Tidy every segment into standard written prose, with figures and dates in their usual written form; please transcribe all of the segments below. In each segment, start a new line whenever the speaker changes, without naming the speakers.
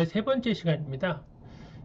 세 번째 시간입니다.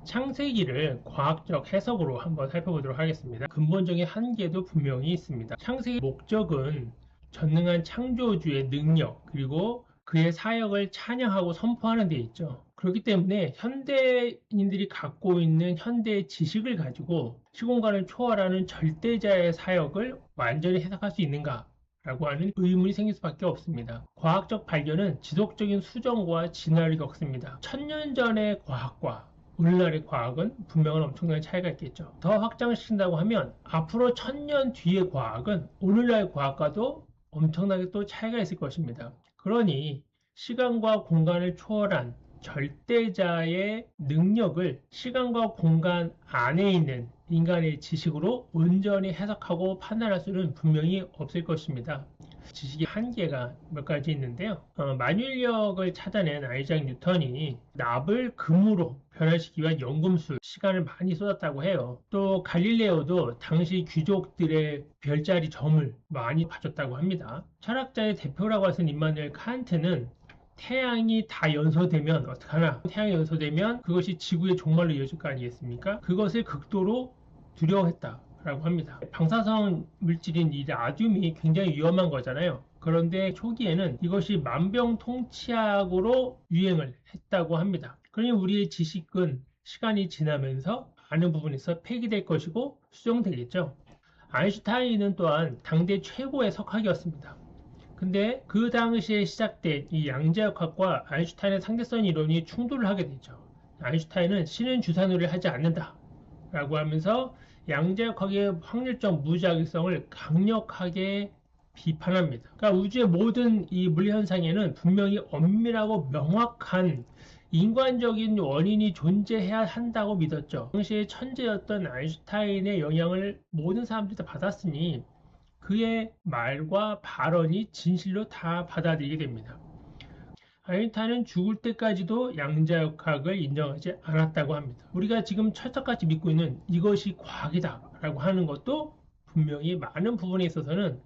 창세기를 과학적 해석으로 한번 살펴보도록 하겠습니다. 근본적인 한계도 분명히 있습니다. 창세기 목적은 전능한 창조주의 능력 그리고 그의 사역을 찬양하고 선포하는 데 있죠. 그렇기 때문에 현대인들이 갖고 있는 현대의 지식을 가지고 시공간을 초월하는 절대자의 사역을 완전히 해석할 수 있는가? 라고 하는 의문이 생길 수밖에 없습니다. 과학적 발견은 지속적인 수정과 진화를 겪습니다. 1000년 전의 과학과 오늘날의 과학은 분명한 엄청난 차이가 있겠죠. 더 확장시킨다고 하면 앞으로 1000년 뒤의 과학은 오늘날 과학과도 엄청나게 또 차이가 있을 것입니다. 그러니 시간과 공간을 초월한 절대자의 능력을 시간과 공간 안에 있는 인간의 지식으로 온전히 해석하고 판단할 수는 분명히 없을 것입니다. 지식의 한계가 몇 가지 있는데요. 만유인력을 찾아낸 아이작 뉴턴이 납을 금으로 변화시키기 위한 연금술 시간을 많이 쏟았다고 해요. 또 갈릴레오도 당시 귀족들의 별자리 점을 많이 봐줬다고 합니다. 철학자의 대표라고 하신 임마누엘 칸트는 태양이 다 연소되면 어떡하나, 태양이 연소되면 그것이 지구의 종말로 이어질 거 아니겠습니까? 그것을 극도로 두려워했다라고 합니다. 방사성 물질인 이 라듐이 굉장히 위험한 거잖아요. 그런데 초기에는 이것이 만병통치약으로 유행을 했다고 합니다. 그러니 우리의 지식은 시간이 지나면서 많은 부분에서 폐기될 것이고 수정되겠죠. 아인슈타인은 또한 당대 최고의 석학이었습니다. 근데 그 당시에 시작된 이 양자역학과 아인슈타인의 상대성 이론이 충돌을 하게 되죠. 아인슈타인은 신은 주사위를 하지 않는다 라고 하면서 양자역학의 확률적 무작용성을 강력하게 비판합니다. 그러니까 우주의 모든 이 물리현상에는 분명히 엄밀하고 명확한 인간적인 원인이 존재해야 한다고 믿었죠. 당시에 천재였던 아인슈타인의 영향을 모든 사람들이 다 받았으니 그의 말과 발언이 진실로 다 받아들이게 됩니다. 아인슈타인은 죽을 때까지도 양자역학을 인정하지 않았다고 합니다. 우리가 지금 철석같이 믿고 있는 이것이 과학이다 라고 하는 것도 분명히 많은 부분에 있어서는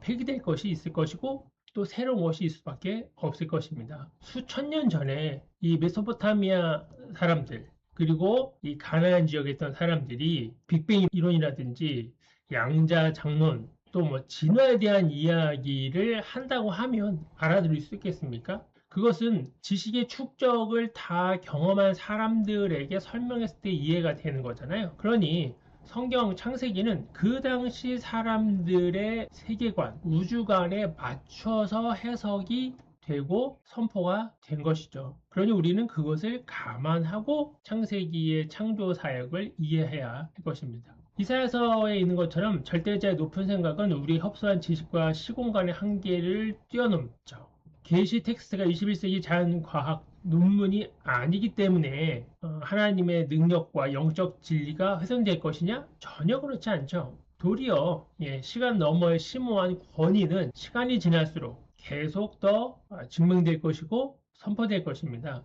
폐기될 것이 있을 것이고 또 새로운 것이 있을 수밖에 없을 것입니다. 수천 년 전에 이 메소포타미아 사람들 그리고 이 가나안 지역에 있던 사람들이 빅뱅 이론이라든지 양자장론 또 뭐 진화에 대한 이야기를 한다고 하면 알아들을 수 있겠습니까? 그것은 지식의 축적을 다 경험한 사람들에게 설명했을 때 이해가 되는 거잖아요. 그러니 성경 창세기는 그 당시 사람들의 세계관, 우주관에 맞춰서 해석이 되고 선포가 된 것이죠. 그러니 우리는 그것을 감안하고 창세기의 창조 사역을 이해해야 할 것입니다. 이사야서에 있는 것처럼 절대자의 높은 생각은 우리 협소한 지식과 시공간의 한계를 뛰어넘죠. 계시 텍스트가 21세기 자연과학 논문이 아니기 때문에 하나님의 능력과 영적 진리가 훼손될 것이냐? 전혀 그렇지 않죠. 도리어 시간 너머의 심오한 권위는 시간이 지날수록 계속 더 증명될 것이고 선포될 것입니다.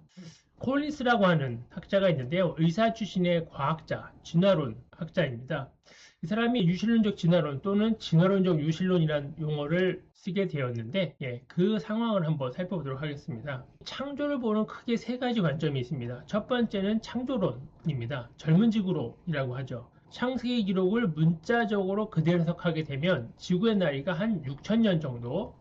콜린스라고 하는 학자가 있는데요. 의사 출신의 과학자, 진화론 학자입니다. 이 사람이 유실론적 진화론 또는 진화론적 유실론이라는 용어를 쓰게 되었는데 그 상황을 한번 살펴보도록 하겠습니다. 창조를 보는 크게 세 가지 관점이 있습니다. 첫 번째는 창조론입니다. 젊은 지구론이라고 하죠. 창세기 기록을 문자적으로 그대로 해석하게 되면 지구의 나이가 한 6,000년 정도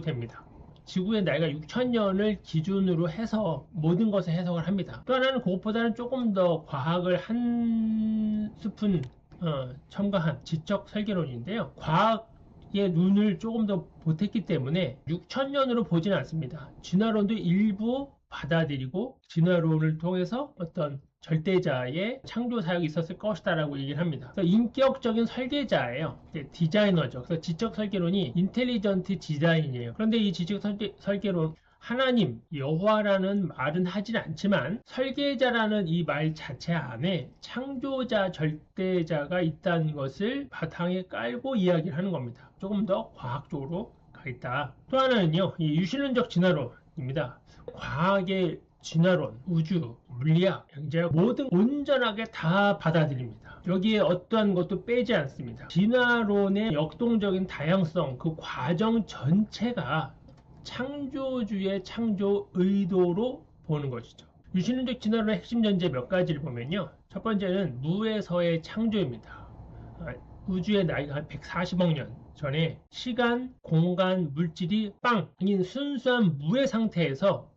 됩니다. 지구의 나이가 6,000년을 기준으로 해서 모든 것을 해석을 합니다. 또 하나는 그것보다는 조금 더 과학을 한 스푼 첨가한 지적 설계론인데요. 과학의 눈을 조금 더 보탰기 때문에 6,000년으로 보지는 않습니다. 진화론도 일부 받아들이고 진화론을 통해서 어떤 절대자의 창조 사역이 있었을 것이다 라고 얘기를 합니다. 그래서 인격적인 설계자예요. 디자이너죠. 그래서 지적 설계론이 인텔리전트 디자인이에요. 그런데 이 지적 설계론 하나님, 여호와라는 말은 하진 않지만 설계자라는 이 말 자체 안에 창조자, 절대자가 있다는 것을 바탕에 깔고 이야기를 하는 겁니다. 조금 더 과학적으로 가 있다. 또 하나는요, 이 유실론적 진화론입니다. 과학의 진화론, 우주, 물리학, 양자역 모든 온전하게 다 받아들입니다. 여기에 어떠한 것도 빼지 않습니다. 진화론의 역동적인 다양성, 그 과정 전체가 창조주의 창조 의도로 보는 것이죠. 유실론적 진화론의 핵심 전제 몇 가지를 보면요. 첫 번째는 무에서의 창조입니다. 우주의 나이가 한 140억 년 전에 시간, 공간, 물질이 빵인 순수한 무의 상태에서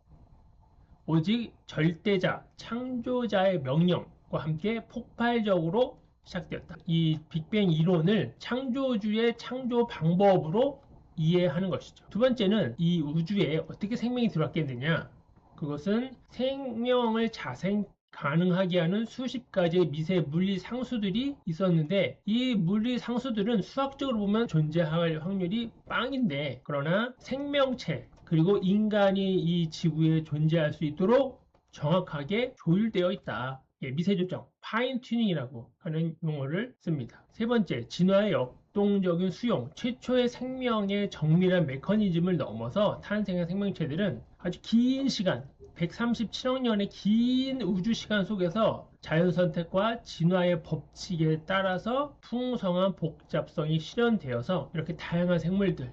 오직 절대자, 창조자의 명령과 함께 폭발적으로 시작되었다. 이 빅뱅 이론을 창조주의 창조 방법으로 이해하는 것이죠. 두 번째는 이 우주에 어떻게 생명이 들어왔겠느냐? 그것은 생명을 자생 가능하게 하는 수십 가지의 미세 물리 상수들이 있었는데 이 물리 상수들은 수학적으로 보면 존재할 확률이 빵인데 그러나 생명체 그리고 인간이 이 지구에 존재할 수 있도록 정확하게 조율되어 있다. 미세 조정, 파인 튜닝이라고 하는 용어를 씁니다. 세 번째, 진화의 역동적인 수용, 최초의 생명의 정밀한 메커니즘을 넘어서 탄생한 생명체들은 아주 긴 시간, 137억 년의 긴 우주 시간 속에서 자연 선택과 진화의 법칙에 따라서 풍성한 복잡성이 실현되어서 이렇게 다양한 생물들,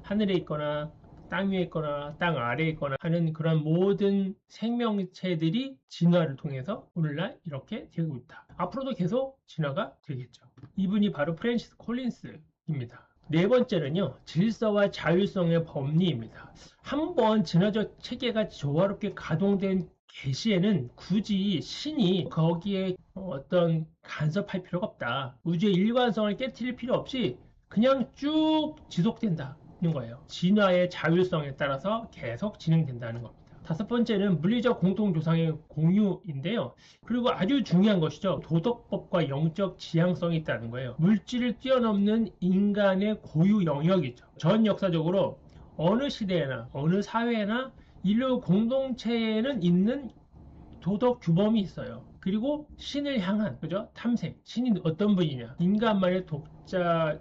하늘에 있거나 땅 위에 있거나 땅 아래에 있거나 하는 그런 모든 생명체들이 진화를 통해서 오늘날 이렇게 되고 있다. 앞으로도 계속 진화가 되겠죠. 이분이 바로 프랜시스 콜린스입니다. 네 번째는요, 질서와 자율성의 법리입니다. 한번 진화적 체계가 조화롭게 가동된 개시에는 굳이 신이 거기에 어떤 간섭할 필요가 없다. 우주의 일관성을 깨트릴 필요 없이 그냥 쭉 지속된다. 는 거예요. 진화의 자율성에 따라서 계속 진행된다는 겁니다. 다섯 번째는 물리적 공통조상의 공유인데요. 그리고 아주 중요한 것이죠. 도덕법과 영적 지향성이 있다는 거예요. 물질을 뛰어넘는 인간의 고유 영역이죠. 전 역사적으로 어느 시대나 어느 사회나 인류 공동체에는 있는 도덕 규범이 있어요. 그리고 신을 향한 그죠? 탐색. 신이 어떤 분이냐? 인간만의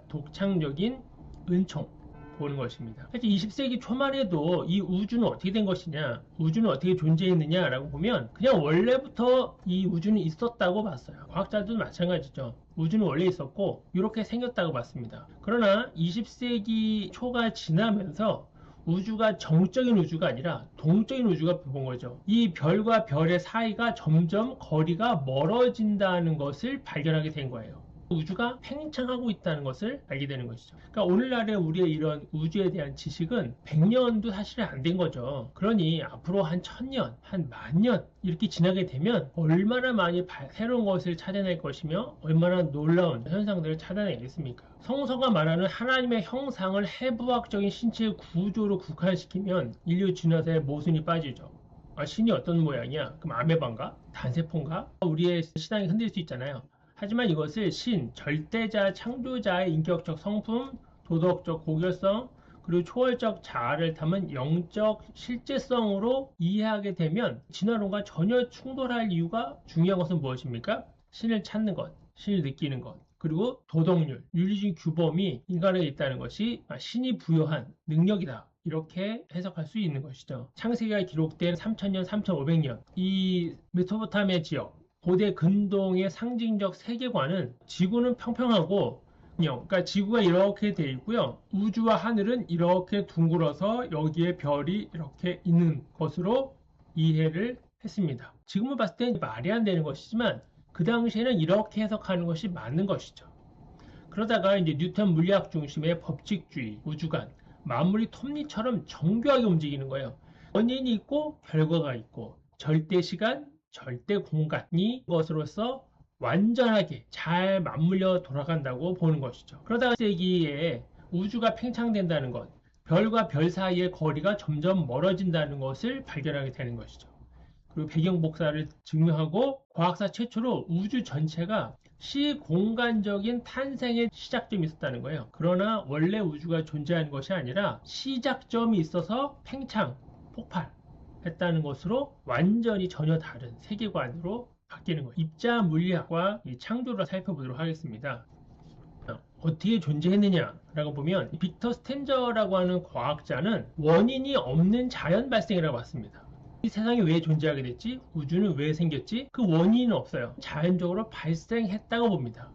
독창적인 은총. 보는 것입니다. 사실 20세기 초만 해도 이 우주는 어떻게 된 것이냐, 우주는 어떻게 존재했느냐라고 보면 그냥 원래부터 이 우주는 있었다고 봤어요. 과학자들도 마찬가지죠. 우주는 원래 있었고 이렇게 생겼다고 봤습니다. 그러나 20세기 초가 지나면서 우주가 정적인 우주가 아니라 동적인 우주가 본 거죠. 이 별과 별의 사이가 점점 거리가 멀어진다는 것을 발견하게 된 거예요. 우주가 팽창하고 있다는 것을 알게 되는 것이죠. 그러니까 오늘날의 우리의 이런 우주에 대한 지식은 100년도 사실은 안 된 거죠. 그러니 앞으로 한 1000년, 한 10,000년 이렇게 지나게 되면 얼마나 많이 새로운 것을 찾아낼 것이며 얼마나 놀라운 현상들을 찾아내겠습니까? 성서가 말하는 하나님의 형상을 해부학적인 신체 구조로 국한시키면 인류 진화사의 모순이 빠지죠. 신이 어떤 모양이야? 그럼 아메바인가? 단세포인가? 우리의 신앙이 흔들릴 수 있잖아요. 하지만 이것을 신, 절대자, 창조자의 인격적 성품, 도덕적 고결성, 그리고 초월적 자아를 담은 영적 실제성으로 이해하게 되면 진화론과 전혀 충돌할 이유가 중요한 것은 무엇입니까? 신을 찾는 것, 신을 느끼는 것, 그리고 도덕률, 윤리적인 규범이 인간에게 있다는 것이 신이 부여한 능력이다. 이렇게 해석할 수 있는 것이죠. 창세기가 기록된 3000년, 3500년, 이 메소포타미아 지역, 고대 근동의 상징적 세계관은 지구는 평평하고 그러니까 지구가 이렇게 되어 있고요. 우주와 하늘은 이렇게 둥글어서 여기에 별이 이렇게 있는 것으로 이해를 했습니다. 지금은 봤을 때 말이 안 되는 것이지만 그 당시에는 이렇게 해석하는 것이 맞는 것이죠. 그러다가 이제 뉴턴 물리학 중심의 법칙주의, 우주관, 만물이 톱니처럼 정교하게 움직이는 거예요. 원인이 있고 결과가 있고 절대 시간, 절대 공간이 것으로서 완전하게 잘 맞물려 돌아간다고 보는 것이죠. 그러다가 세기에 우주가 팽창된다는 것, 별과 별 사이의 거리가 점점 멀어진다는 것을 발견하게 되는 것이죠. 그리고 배경 복사를 증명하고 과학사 최초로 우주 전체가 시공간적인 탄생의 시작점이 있었다는 거예요. 그러나 원래 우주가 존재하는 것이 아니라 시작점이 있어서 팽창, 폭발 했다는 것으로 완전히 전혀 다른 세계관으로 바뀌는 거예요. 입자 물리학과 이 창조를 살펴보도록 하겠습니다. 어떻게 존재했느냐라고 보면 빅터 스탠저라고 하는 과학자는 원인이 없는 자연 발생이라고 봤습니다. 이 세상이 왜 존재하게 됐지? 우주는 왜 생겼지? 그 원인은 없어요. 자연적으로 발생했다고 봅니다.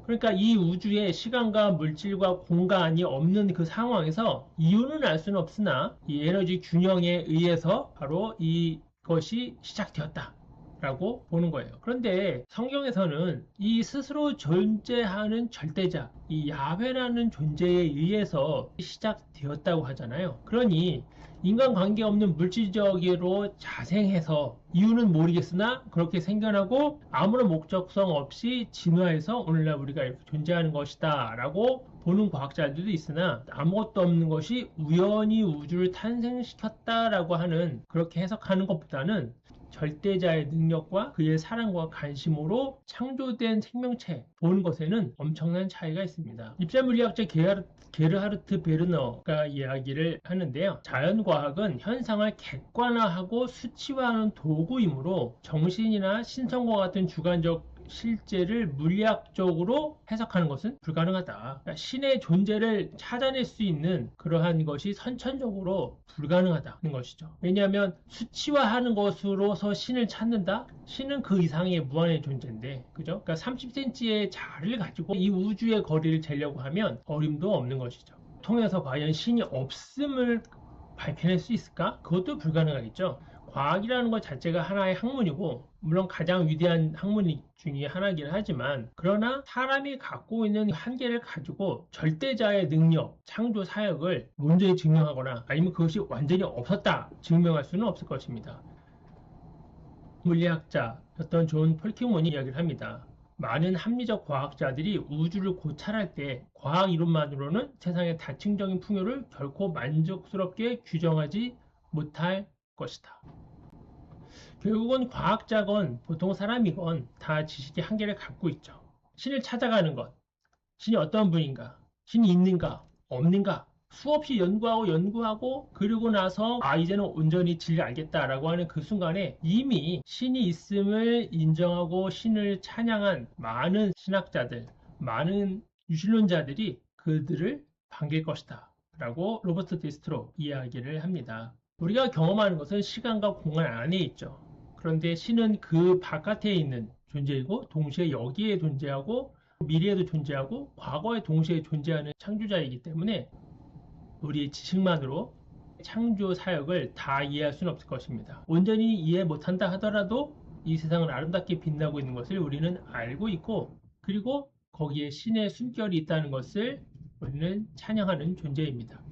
그러니까 이 우주에 시간과 물질과 공간이 없는 그 상황에서 이유는 알 수는 없으나 이 에너지 균형에 의해서 바로 이 것이 시작되었다 라고 보는 거예요. 그런데 성경에서는 이 스스로 존재하는 절대자, 이 야훼라는 존재에 의해서 시작되었다고 하잖아요. 그러니 인간관계 없는 물질적으로 자생해서 이유는 모르겠으나 그렇게 생겨나고 아무런 목적성 없이 진화해서 오늘날 우리가 이렇게 존재하는 것이다 라고 보는 과학자들도 있으나 아무것도 없는 것이 우연히 우주를 탄생시켰다라고 하는 그렇게 해석하는 것보다는 절대자의 능력과 그의 사랑과 관심으로 창조된 생명체 보는 것에는 엄청난 차이가 있습니다. 입자물리학자 게르하르트 베르너가 이야기를 하는데요. 자연과학은 현상을 객관화하고 수치화하는 도구이므로 정신이나 신성과 같은 주관적 실제를 물리학적으로 해석하는 것은 불가능하다. 그러니까 신의 존재를 찾아낼 수 있는 그러한 것이 선천적으로 불가능하다는 것이죠. 왜냐하면 수치화하는 것으로서 신을 찾는다? 신은 그 이상의 무한의 존재인데, 그죠? 그러니까 30cm의 자를 가지고 이 우주의 거리를 재려고 하면 어림도 없는 것이죠. 통해서 과연 신이 없음을 밝혀낼 수 있을까? 그것도 불가능하겠죠. 과학이라는 것 자체가 하나의 학문이고 물론 가장 위대한 학문 중에 하나이긴 하지만 그러나 사람이 갖고 있는 한계를 가지고 절대자의 능력, 창조 사역을 문제에 증명하거나 아니면 그것이 완전히 없었다 증명할 수는 없을 것입니다. 물리학자였던 존 폴킹먼이 이야기를 합니다. 많은 합리적 과학자들이 우주를 고찰할 때 과학 이론만으로는 세상의 다층적인 풍요를 결코 만족스럽게 규정하지 못할 것이다. 결국은 과학자건 보통 사람이건 다 지식의 한계를 갖고 있죠. 신을 찾아가는 것, 신이 어떤 분인가, 신이 있는가, 없는가 수없이 연구하고 그리고 나서 이제는 온전히 진리 알겠다라고 하는 그 순간에 이미 신이 있음을 인정하고 신을 찬양한 많은 신학자들, 많은 유신론자들이 그들을 반길 것이다 라고 로버트 데스트로 이야기를 합니다. 우리가 경험하는 것은 시간과 공간 안에 있죠. 그런데 신은 그 바깥에 있는 존재이고 동시에 여기에 존재하고 미래에도 존재하고 과거에 동시에 존재하는 창조자이기 때문에 우리의 지식만으로 창조 사역을 다 이해할 수는 없을 것입니다. 온전히 이해 못한다 하더라도 이 세상은 아름답게 빛나고 있는 것을 우리는 알고 있고 그리고 거기에 신의 숨결이 있다는 것을 우리는 찬양하는 존재입니다.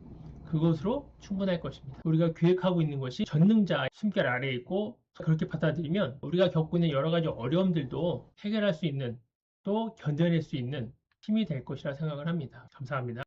그것으로 충분할 것입니다. 우리가 계획하고 있는 것이 전능자의 숨결 아래에 있고 그렇게 받아들이면 우리가 겪고 있는 여러 가지 어려움들도 해결할 수 있는 또 견뎌낼 수 있는 힘이 될 것이라 생각을 합니다. 감사합니다.